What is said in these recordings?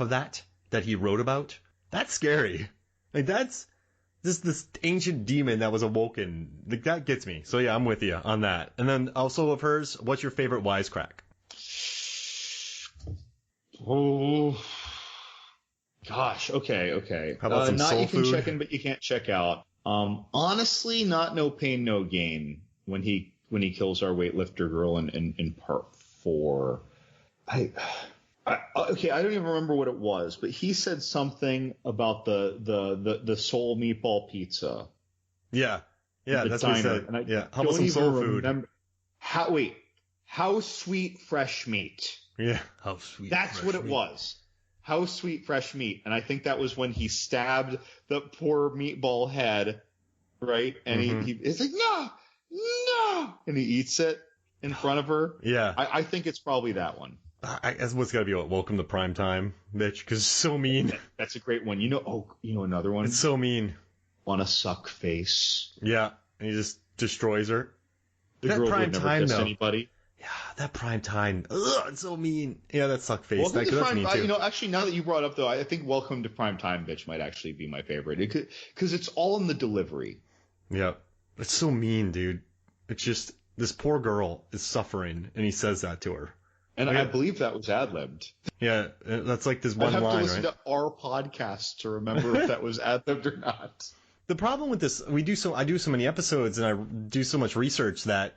of that he wrote about. That's scary. Like, that's this ancient demon that was awoken. Like, that gets me. So yeah, I'm with you on that. And then also of hers, what's your favorite wisecrack? Oh, gosh. Okay. How about some not soul you can food? check in, but you can't check out. Honestly, not No Pain, No Gain when he kills our weightlifter girl in part 4. Okay, I don't even remember what it was, but he said something about the soul meatball pizza. Yeah, that's what he said. And How about some soul food? How sweet fresh meat. Yeah, how sweet. That's what it was. How sweet fresh meat. And I think that was when he stabbed the poor meatball head, right? And he's like, no, and he eats it in front of her. Yeah, I think it's probably that one. That's what's gotta be Welcome to Primetime, bitch, because it's so mean. That's a great one. You know another one? It's so mean. Wanna suck face. Yeah, and he just destroys her. The girl who would never kiss anybody. Yeah, that Primetime. Ugh, it's so mean. Yeah, that suck face. Welcome to that's mean too. Actually, now that you brought it up, though, I think Welcome to Primetime, bitch, might actually be my favorite. Because it's all in the delivery. Yeah, it's so mean, dude. It's just, this poor girl is suffering, and he says that to her. And I believe that was ad-libbed. Yeah, that's like this one line, right? I have to listen to our podcast to remember if that was ad-libbed or not. The problem with this, I do so many episodes, and I do so much research that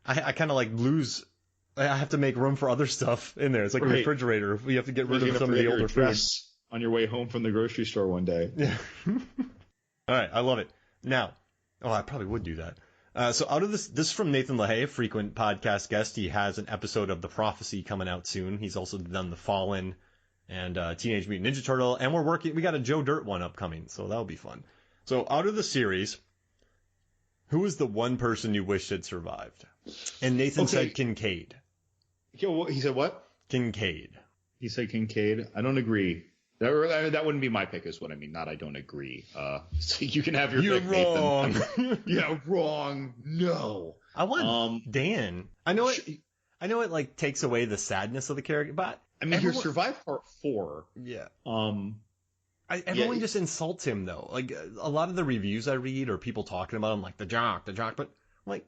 I kind of like lose. I have to make room for other stuff in there. It's like a refrigerator. We have to get rid of some of the older food on your way home from the grocery store one day. Yeah. All right, I love it. Now, I probably would do that. So out of this is from Nathan LaHaye, a frequent podcast guest. He has an episode of The Prophecy coming out soon. He's also done The Fallen and Teenage Mutant Ninja Turtle, and we got a Joe Dirt one upcoming, so that'll be fun. So out of the series, who is the one person you wish had survived? And Nathan said Kincaid. He said what? Kincaid. He said Kincaid. I don't agree. That wouldn't be my pick, is what I mean. Not I don't agree. So you can have your You're pick, wrong. Nathan. Yeah, wrong. No. I want Dan. I know it like takes away the sadness of the character, but I mean, he survived part 4. Yeah. Everyone just insults him though. Like a lot of the reviews I read or people talking about him, like the jock, but like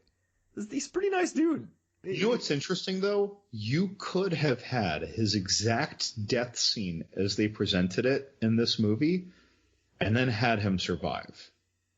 he's a pretty nice dude. You know what's interesting though? You could have had his exact death scene as they presented it in this movie, and then had him survive.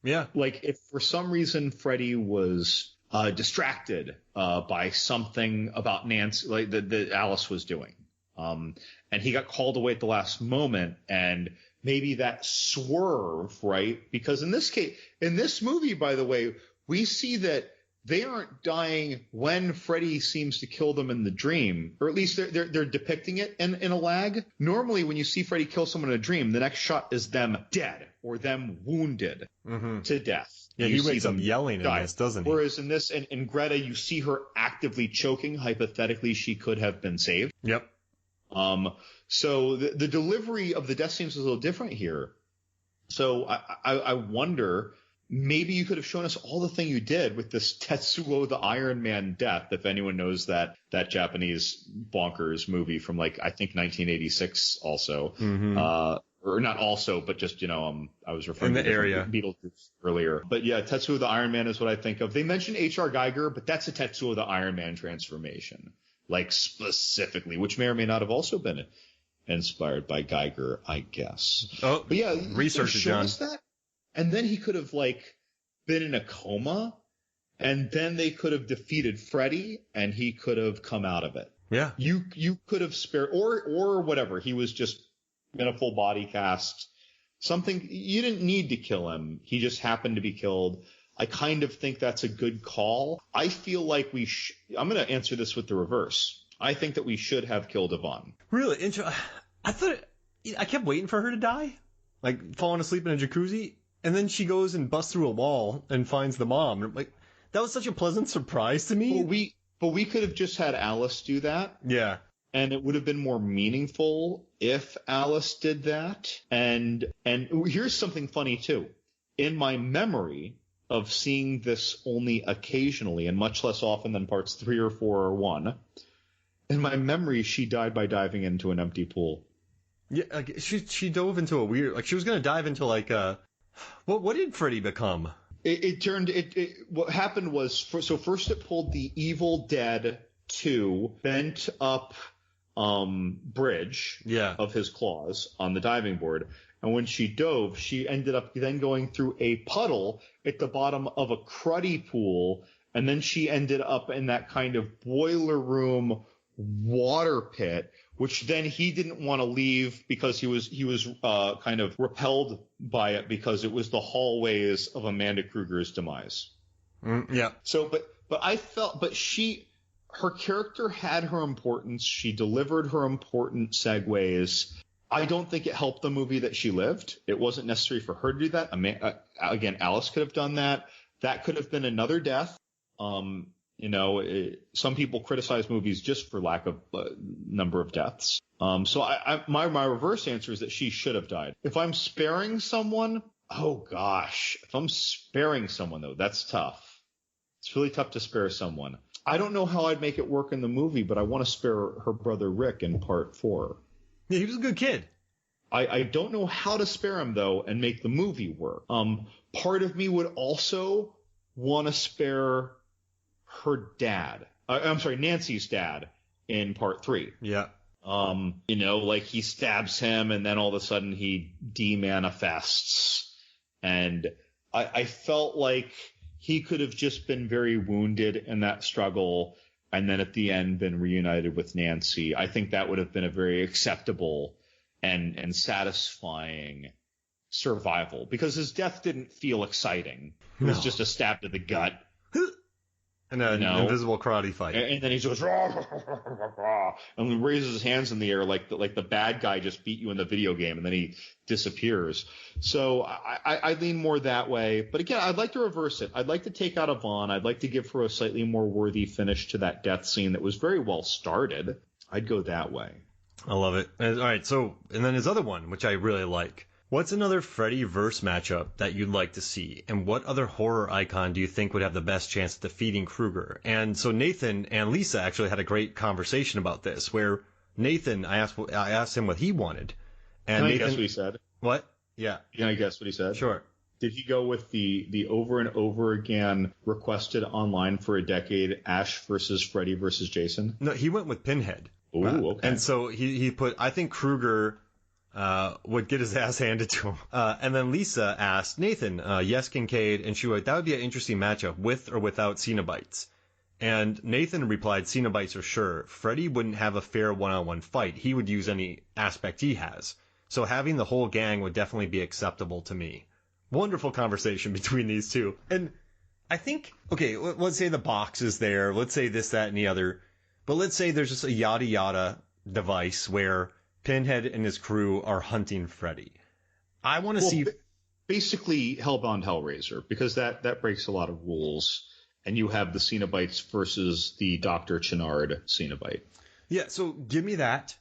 Yeah. Like if for some reason Freddy was distracted by something about Nancy, like that Alice was doing, and he got called away at the last moment, and maybe that swerve, right? Because in this movie, by the way, we see that they aren't dying when Freddy seems to kill them in the dream, or at least they're depicting it in a lag. Normally, when you see Freddy kill someone in a dream, the next shot is them dead or them wounded to death. Yeah, he wakes up yelling in this, doesn't he? Whereas in this, in Greta, you see her actively choking. Hypothetically, she could have been saved. Yep. So the delivery of the death scenes is a little different here. So I wonder, maybe you could have shown us all the thing you did with this Tetsuo the Iron Man death, if anyone knows that Japanese bonkers movie from like, I think 1986 also. Or not also, but just, I was referring to the area Beetlejuice earlier. But yeah, Tetsuo the Iron Man is what I think of. They mentioned H.R. Geiger, but that's a Tetsuo the Iron Man transformation. Like specifically, which may or may not have also been inspired by Geiger, I guess. Oh, but yeah, research it, John. That, and then he could have like been in a coma, and then they could have defeated Freddy, and he could have come out of it. Yeah, you could have spared, or whatever. He was just in a full body cast. Something you didn't need to kill him. He just happened to be killed. I kind of think that's a good call. I feel like I'm going to answer this with the reverse. I think that we should have killed Yvonne. Really? I kept waiting for her to die. Like, falling asleep in a jacuzzi. And then she goes and busts through a wall and finds the mom. Like, that was such a pleasant surprise to me. But we could have just had Alice do that. Yeah. And it would have been more meaningful if Alice did that. And here's something funny, too. In my memory of seeing this only occasionally and much less often than parts 3 or 4 or 1, in my memory, she died by diving into an empty pool. Yeah, like she dove into a weird, like she was gonna dive into like what did Freddy become? What happened was, first it pulled the Evil Dead 2 bent up bridge Yeah. of his claws on the diving board. And when she dove, she ended up then going through a puddle at the bottom of a cruddy pool. And then she ended up in that kind of boiler room water pit, which then he didn't want to leave because he was kind of repelled by it because it was the hallways of Amanda Kreuger's demise. Yeah. So, but I felt, her character had her importance. She delivered her important segues. I don't think it helped the movie that she lived. It wasn't necessary for her to do that. Again, Alice could have done that. That could have been another death. Some people criticize movies just for lack of number of deaths. So my reverse answer is that she should have died. If I'm sparing someone, oh gosh, if I'm sparing someone though, that's tough. It's really tough to spare someone. I don't know how I'd make it work in the movie, but I want to spare her brother Rick in part 4. Yeah, he was a good kid. I don't know how to spare him though and make the movie work. Part of me would also want to spare her dad. I'm sorry, Nancy's dad in part 3. Yeah. Like he stabs him and then all of a sudden he demanifests. And I felt like he could have just been very wounded in that struggle and then at the end been reunited with Nancy. I think that would have been a very acceptable and satisfying survival because his death didn't feel exciting. It was just a stab to the gut. And an invisible karate fight. And then he goes, rah, rah, rah, rah, rah, and he raises his hands in the air like the bad guy just beat you in the video game, and then he disappears. So I lean more that way. But again, I'd like to reverse it. I'd like to take out Yvonne. I'd like to give her a slightly more worthy finish to that death scene that was very well started. I'd go that way. I love it. All right, and then his other one, which I really like. What's another Freddy-verse matchup that you'd like to see? And what other horror icon do you think would have the best chance at defeating Kreuger? And so Nathan and Lisa actually had a great conversation about this, where Nathan, I asked him what he wanted. And Can Nathan, I guess what he said? What? Yeah. Can I guess what he said? Sure. Did he go with the over and over again requested online for a decade Ash versus Freddy versus Jason? No, he went with Pinhead. Ooh, okay. And so he put, I think Kreuger would get his ass handed to him. And then Lisa asked Nathan, yes, Kincaid, and she wrote, that would be an interesting matchup with or without Cenobites. And Nathan replied, Cenobites are sure. Freddy wouldn't have a fair one-on-one fight. He would use any aspect he has. So having the whole gang would definitely be acceptable to me. Wonderful conversation between these two. And I think, okay, let's say the box is there. Let's say this, that, and the other. But let's say there's just a yada yada device where Pinhead and his crew are hunting Freddy. I want to see... Basically, Hellbound Hellraiser, because that breaks a lot of rules. And you have the Cenobites versus the Dr. Chenard Cenobite. Yeah, so give me that.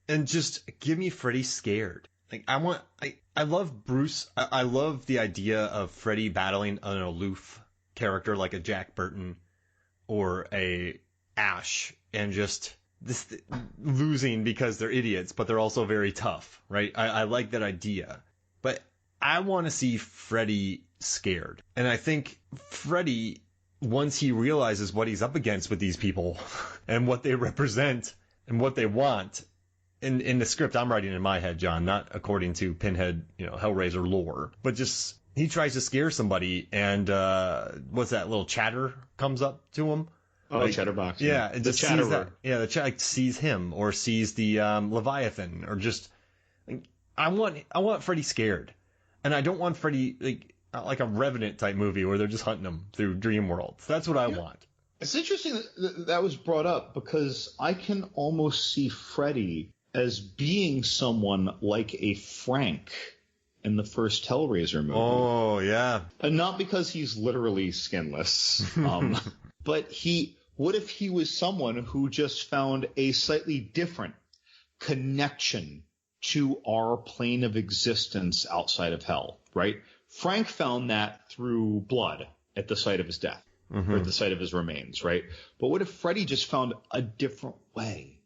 And just give me Freddy scared. Like, I love Bruce. I love the idea of Freddy battling an aloof character like a Jack Burton or a Ash and just losing because they're idiots, but they're also very tough, right? I like that idea. But I want to see Freddy scared. And I think Freddy, once he realizes what he's up against with these people and what they represent and what they want, in the script I'm writing in my head, John, not according to Pinhead, Hellraiser lore, but just he tries to scare somebody and what's that little chatter comes up to him? Oh, Chatterbox. Yeah, it the just Chatterer. sees that. Yeah, the chat sees him or sees the Leviathan or just. I want Freddy scared, and I don't want Freddy like a Revenant type movie where they're just hunting him through dream worlds. That's what I want. It's interesting that was brought up because I can almost see Freddy as being someone like a Frank in the first Hellraiser movie. Oh yeah, and not because he's literally skinless, but what if he was someone who just found a slightly different connection to our plane of existence outside of hell, right? Frank found that through blood at the site of his death, or at the site of his remains, right? But what if Freddy just found a different way?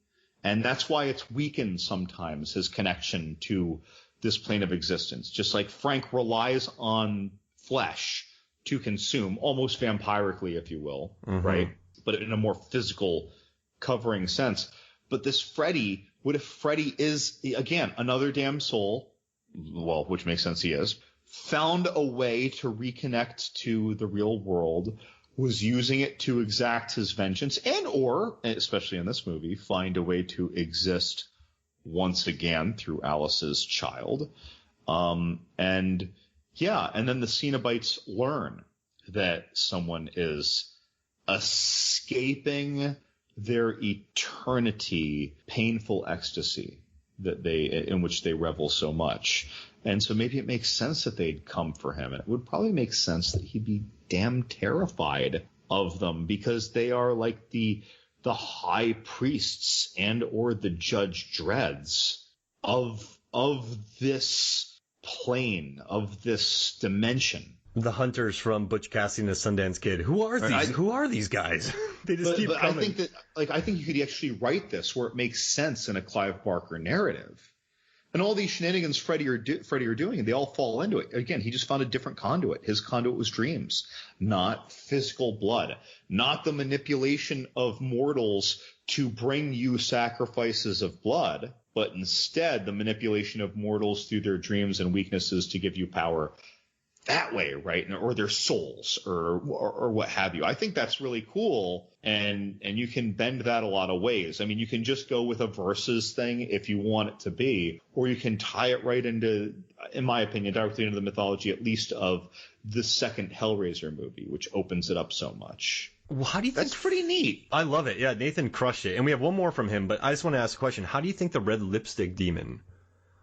And that's why it's weakened sometimes, his connection to this plane of existence. Just like Frank relies on flesh to consume, almost vampirically, if you will, right? But in a more physical covering sense. But this Freddy, what if Freddy is, again, another damn soul, well, which makes sense he is, found a way to reconnect to the real world, was using it to exact his vengeance and or, especially in this movie, find a way to exist once again through Alice's child. And then the Cenobites learn that someone is escaping their eternity, painful ecstasy in which they revel so much. And so maybe it makes sense that they'd come for him. And it would probably make sense that he'd be damn terrified of them, because they are like the high priests and or the Judge Dredds of this plane, of this dimension. The hunters from Butch Cassidy and the Sundance Kid. Who are these guys? They just keep coming. I think you could actually write this where it makes sense in a Clive Barker narrative. And all these shenanigans Freddy are doing, they all fall into it. Again, he just found a different conduit. His conduit was dreams, not physical blood, not the manipulation of mortals to bring you sacrifices of blood, but instead the manipulation of mortals through their dreams and weaknesses to give you power that way, right? Or their souls or what have you. I think that's really cool. And you can bend that a lot of ways. I mean, you can just go with a versus thing if you want it to be, or you can tie it right into, in my opinion, directly into the mythology, at least of the second Hellraiser movie, which opens it up so much. Well, how do you think? That's pretty neat. I love it. Yeah, Nathan crushed it. And we have one more from him, but I just want to ask a question. How do you think the red lipstick demon,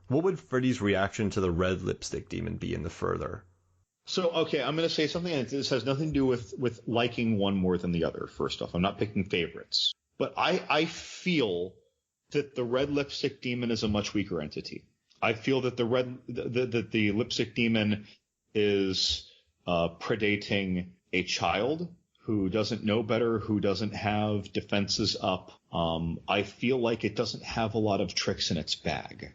what would Freddy's reaction to the red lipstick demon be in the further? So, okay, I'm going to say something, and this has nothing to do with liking one more than the other, first off. I'm not picking favorites. But I feel that the red lipstick demon is a much weaker entity. I feel that the lipstick demon is predating a child who doesn't know better, who doesn't have defenses up. I feel like it doesn't have a lot of tricks in its bag.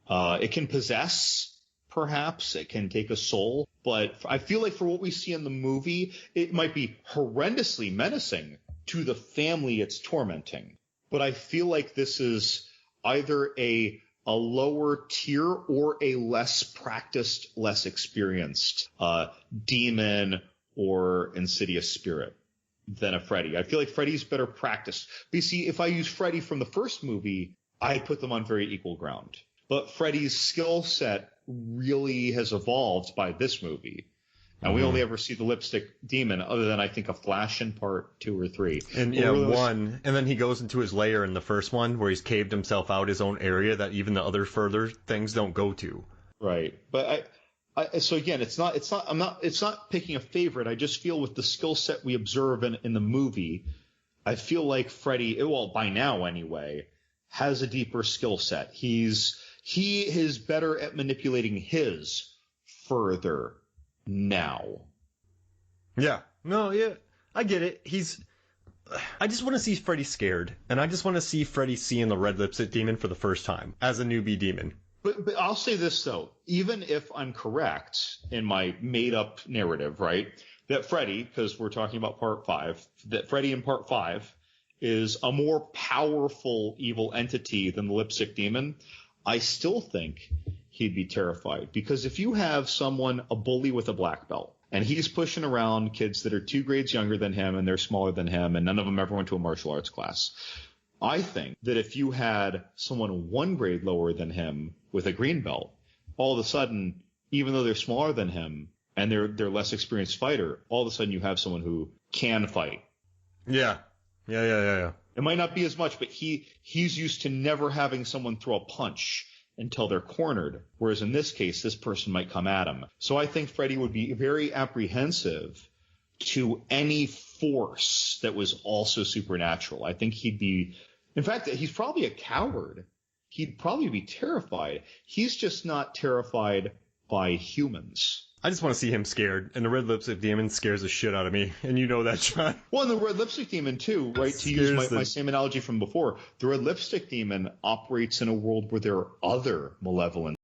It can possess, perhaps. It can take a soul. But I feel like for what we see in the movie, it might be horrendously menacing to the family it's tormenting. But I feel like this is either a lower tier or a less practiced, less experienced demon or insidious spirit than a Freddy. I feel like Freddy's better practiced. But you see, if I use Freddy from the first movie, I put them on very equal ground. But Freddy's skill set really has evolved by this movie. And we only ever see the lipstick demon other than, I think, a flash in part 2 or 3. And one. And then he goes into his lair in the first one where he's caved himself out his own area that even the other further things don't go to. Right. But so again, it's not picking a favorite. I just feel with the skill set we observe in the movie, I feel like Freddy, well, by now anyway, has a deeper skill set. He is better at manipulating his further now. Yeah. No, yeah. I get it. I just want to see Freddy scared, and I just want to see Freddy seeing the red lipstick demon for the first time as a newbie demon. But I'll say this, though. Even if I'm correct in my made-up narrative, right, that Freddy, because we're talking about Part 5, that Freddy in Part 5 is a more powerful evil entity than the lipstick demon, I still think he'd be terrified. Because if you have a bully with a black belt, and he's pushing around kids that are 2 grades younger than him and they're smaller than him and none of them ever went to a martial arts class, I think that if you had someone 1 grade lower than him with a green belt, all of a sudden, even though they're smaller than him and they're less experienced fighter, all of a sudden you have someone who can fight. Yeah. Yeah. It might not be as much, but he's used to never having someone throw a punch until they're cornered, whereas in this case, this person might come at him. So I think Freddy would be very apprehensive to any force that was also supernatural. I think in fact, he's probably a coward. He'd probably be terrified. He's just not terrified by humans. I just want to see him scared, and the red lipstick demon scares the shit out of me, and you know that, John. Well, and the red lipstick demon too, right? To use my same analogy from before, the red lipstick demon operates in a world where there are other malevolent